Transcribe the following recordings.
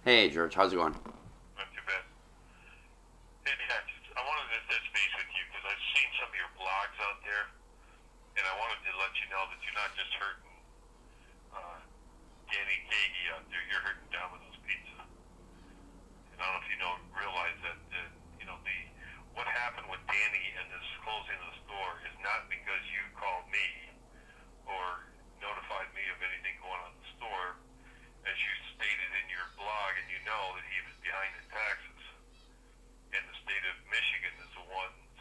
Hey, George, how's it going? Not too bad. Hey, yeah, I wanted to touch base with you because I've seen some of your blogs out there, and I wanted to let you know that you're not just hurting uh, Danny Cahee out there. You're hurting Domino's Pizza. And I don't know if you know realize that the what happened with Danny and this closing of the store is not because you called me or notified me of anything going on in the store, as you stated in your blog, and you know that he was behind in taxes. And the state of Michigan is the ones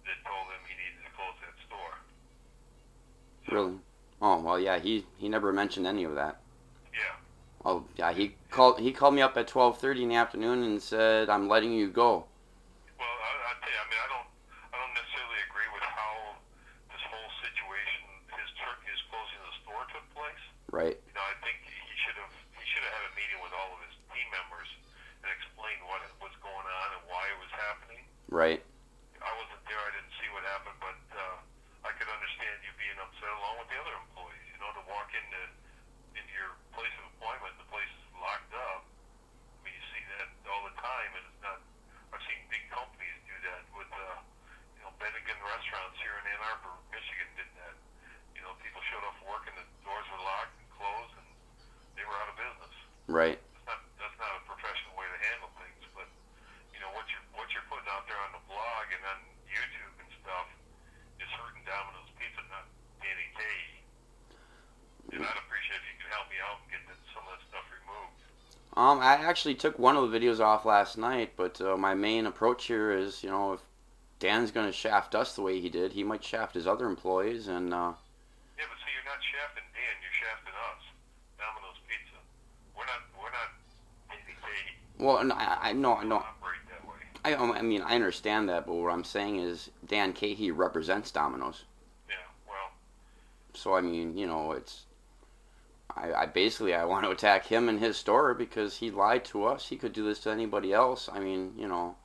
that told him he needed to close that store. So, Really? Oh, well, yeah, he never mentioned any of that. yeah. Oh, yeah, It, it, he called me up at 12:30 in the afternoon and said, "I'm letting you go." well, I tell you, I mean, I don't necessarily agree with how this whole situation, his closing of the store took place. Right, I think he should have had a meeting with all of his team members and explained what was going on and why it was happening. right. I wasn't there, I didn't see what happened, but I could understand you being upset along with the other employees. To walk into your place of employment, the place is locked up. I mean, you see that all the time, and it's not. I've seen big companies do that with, Bennigan restaurants here in Ann Arbor, Michigan, did that. People showed up for work and the doors were locked and closed, and they were out of business. Right. That's not a professional way to handle things, but what you're putting out there on the blog and on YouTube and stuff is hurting Domino's Pizza, not Danny Cahee. And I'd appreciate if you could help me out and get some of that stuff removed. I actually took one of the videos off last night, but my main approach here is, if Dan's gonna shaft us the way he did, he might shaft his other employees, and Yeah, but see, you're not shafting Dan, you're shafting us, Domino's Pizza. We're not Danny Cahee. well, no, I We no, don't no, operate that way. I mean, I understand that, but what I'm saying is Dan Cahee represents Domino's, Yeah, well, so I mean, I basically I want to attack him and his store because he lied to us. He could do this to anybody else. I mean, how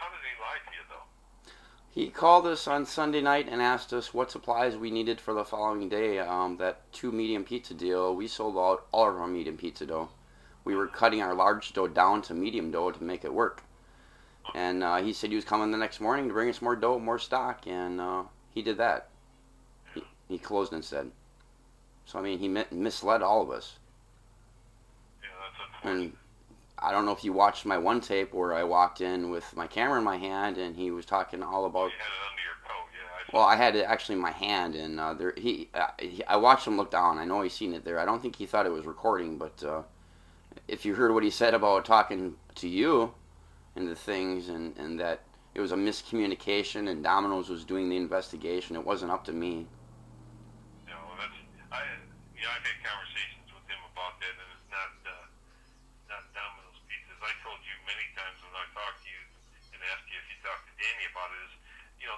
did he lie to you though? he called us on Sunday night and asked us what supplies we needed for the following day. That two medium pizza deal, we sold out all of our medium pizza dough. We were cutting our large dough down to medium dough to make it work. And he said he was coming the next morning to bring us more dough, more stock, and he did that. Yeah, He closed instead. So I mean, he misled all of us. yeah, that's And unfortunate. I don't know if you watched my one tape where I walked in with my camera in my hand and he was talking all Oh, about. you had it under your coat. Yeah, I Well, saw I that. had it actually in my hand, and I watched him look down. I know he's seen it there. I don't think he thought it was recording, but if you heard what he said about talking to you and the things, and that it was a miscommunication, and Domino's was doing the investigation, it wasn't up to me. That's I. I've had conversations with him about that, and it's not Domino's Pizza. As I told you many times when I talked to you and asked you if you talked to Danny about it, is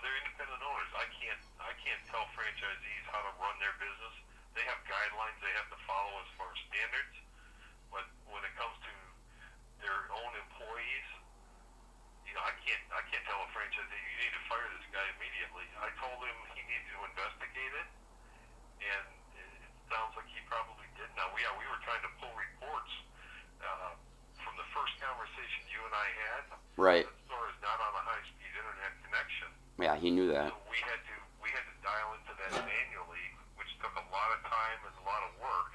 they're independent owners. I can't tell franchisees how to run their business. They have guidelines they have to follow as far as standards. But when it comes to their own employees, I can't tell a franchisee you need to fire this guy immediately. I told him he needed to investigate it, and it sounds like he probably did. Now, we were trying to pull reports uh, from the first conversation you and I had. Right. That store is not on a high-speed internet connection, Yeah, he knew so that. we had to dial into that manually, which took a lot of time and a lot of work.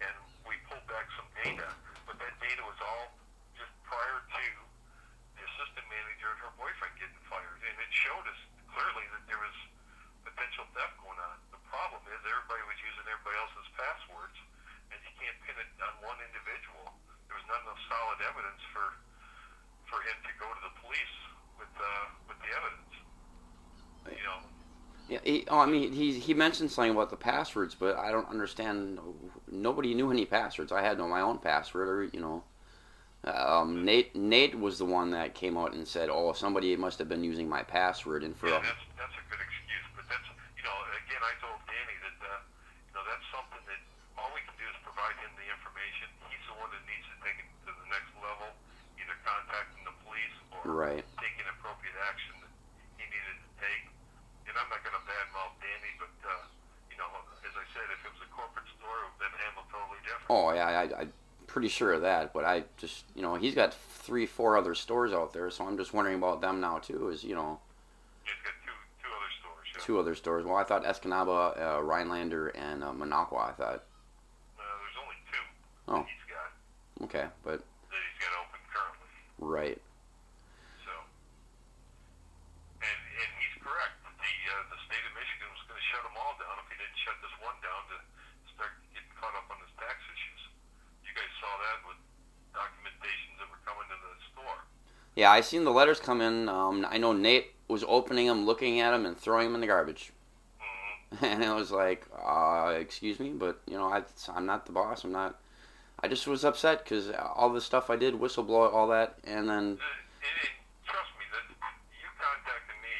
And we pulled back some data, but that data was all just prior to the assistant manager and her boyfriend getting fired, and it showed us clearly that there was potential theft going on. The problem is everybody was using everybody else's passwords, and you can't pin it on one individual. There was not enough solid evidence for him to go to the police with the evidence. You know, Yeah, I mean, he mentioned something about the passwords, but I don't understand. Nobody knew any passwords. I had no my own password, or Nate was the one that came out and said, "Oh, somebody must have been using my password," and for yeah, that's a good excuse, but that's again, I told Danny that that's something that all we can do is provide him the information. He's the one that needs to take it to the next level, either contacting the police or right, taking appropriate action that he needed to take. And I'm not going to badmouth Danny, but as I said, if it was a corporate store, it would have been handled totally different. oh yeah, pretty sure of that. But I just, he's got 3, 4 other stores out there, so I'm just wondering about them now too. He's got two other stores. Yeah. 2 other stores. Well, I thought Escanaba, Rhinelander, and Minocqua. I thought. There's only 2. Oh. That he's got. Okay, but. That he's got open currently. Right. So. And he's correct. The state of Michigan was going to shut them all down if he didn't shut this one down to start getting caught up on his tax issues. You guys saw that with documentations that were coming to the store. Yeah, I seen the letters come in. I know Nate was opening them, looking at them, and throwing them in the garbage. Mm-hmm. And it was like, excuse me, but I'm not the boss. I'm not. I just was upset because all the stuff I did, whistleblower, all that, and then. Trust me, that you contacting me,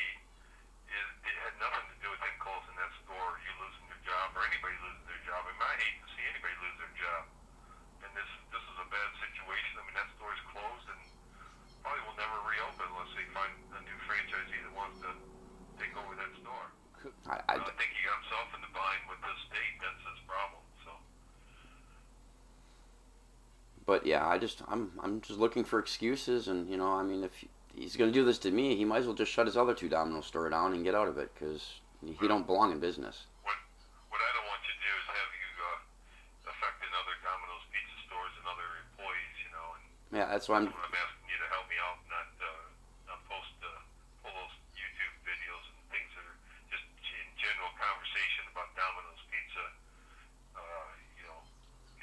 it had nothing to do with him closing that store, or you losing your job, or anybody losing their job. I mean, I hate to see anybody lose their job. And this is a bad situation. I mean, that store's closed and probably will never reopen unless they find a new franchisee that wants to take over that store. I think he got himself in the bind with this state. That's his problem. So. But yeah, I'm just looking for excuses, and I mean, if he's gonna do this to me, he might as well just shut his other 2 Domino store down and get out of it, because he don't belong in business. What I don't want you to do is have you affecting other Domino's Pizza stores and other employees, And yeah, that's why I'm asking you to help me out, not pull those YouTube videos and things that are just in general conversation about Domino's Pizza.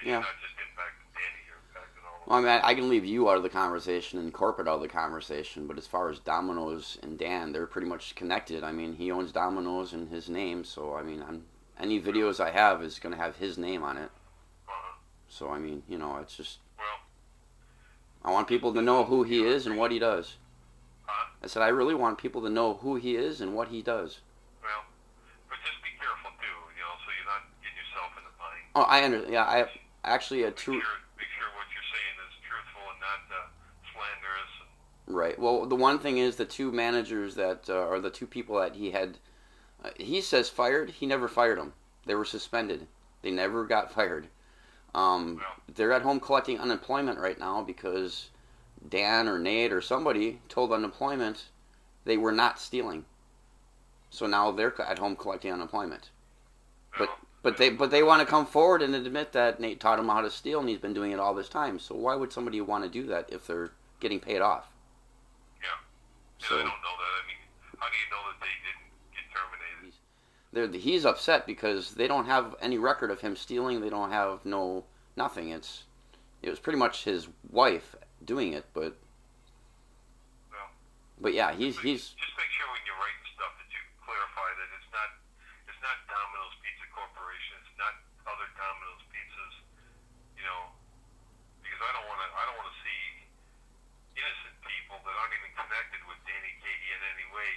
Yeah. Not just impacting Danny, you're impacting all of Well, I mean, I can leave you out of the conversation and corporate out of the conversation, but as far as Domino's and Dan, they're pretty much connected. I mean, he owns Domino's in his name, so I mean, any videos I have is going to have his name on it. So I mean, it's just. Well, I want people to know who he is and what he does. huh? I said I really want people to know who he is and what he does. Well, but just be careful too, so you're not getting yourself in the bind. Oh, I understand. Yeah, I actually Make sure what you're saying is truthful and not slanderous. Right. Well, the one thing is the 2 managers that are the 2 people that he had. He says fired. He never fired them. They were suspended. They never got fired. They're at home collecting unemployment right now because Dan or Nate or somebody told unemployment they were not stealing. So now they're at home collecting unemployment. But they want to come forward and admit that Nate taught them how to steal and he's been doing it all this time. So why would somebody want to do that if they're getting paid off? Yeah. So I don't know that. I mean, how do you know that they didn't get terminated? He's upset because they don't have any record of him stealing. They don't have nothing. It was pretty much his wife doing it, but yeah, he's just make sure when you're writing stuff that you clarify that it's not Domino's Pizza Corporation. It's not other Domino's Pizzas. Because I don't want to see innocent people that aren't even connected with Danny Cahee in any way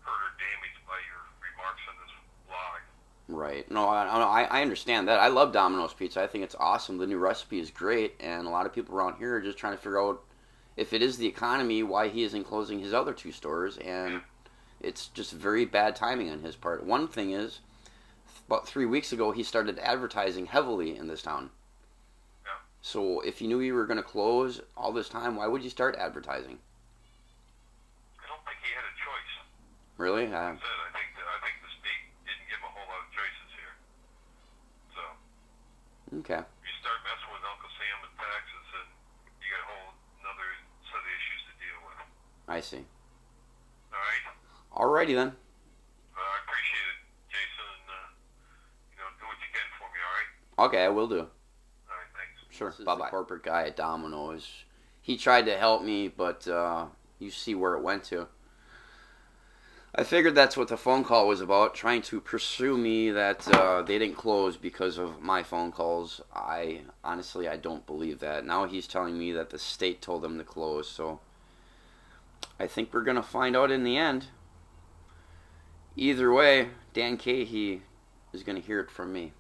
hurt or damaged by your remarks on this blog. Right. No, I understand that. I love Domino's Pizza. I think it's awesome. The new recipe is great, and a lot of people around here are just trying to figure out if it is the economy, why he isn't closing his other 2 stores, and it's just very bad timing on his part. One thing is, about 3 weeks ago, he started advertising heavily in this town. Yeah. So if you knew you were going to close all this time, why would you start advertising? I don't think he had a choice. Really? I think the state didn't give him a whole lot of choices here. So. Okay. If you start messing with Uncle Sam and taxes, then you got a whole another set of issues to deal with. I see. All right. Alrighty then. I appreciate it, Jason, and do what you can for me. All right. Okay, I will do. All right. Thanks. Sure. Bye-bye. The corporate guy at Domino's. He tried to help me, but you see where it went to. I figured that's what the phone call was about, trying to pursue me that they didn't close because of my phone calls. Honestly, I don't believe that. Now he's telling me that the state told them to close, so I think we're going to find out in the end. Either way, Dan Cahee is going to hear it from me.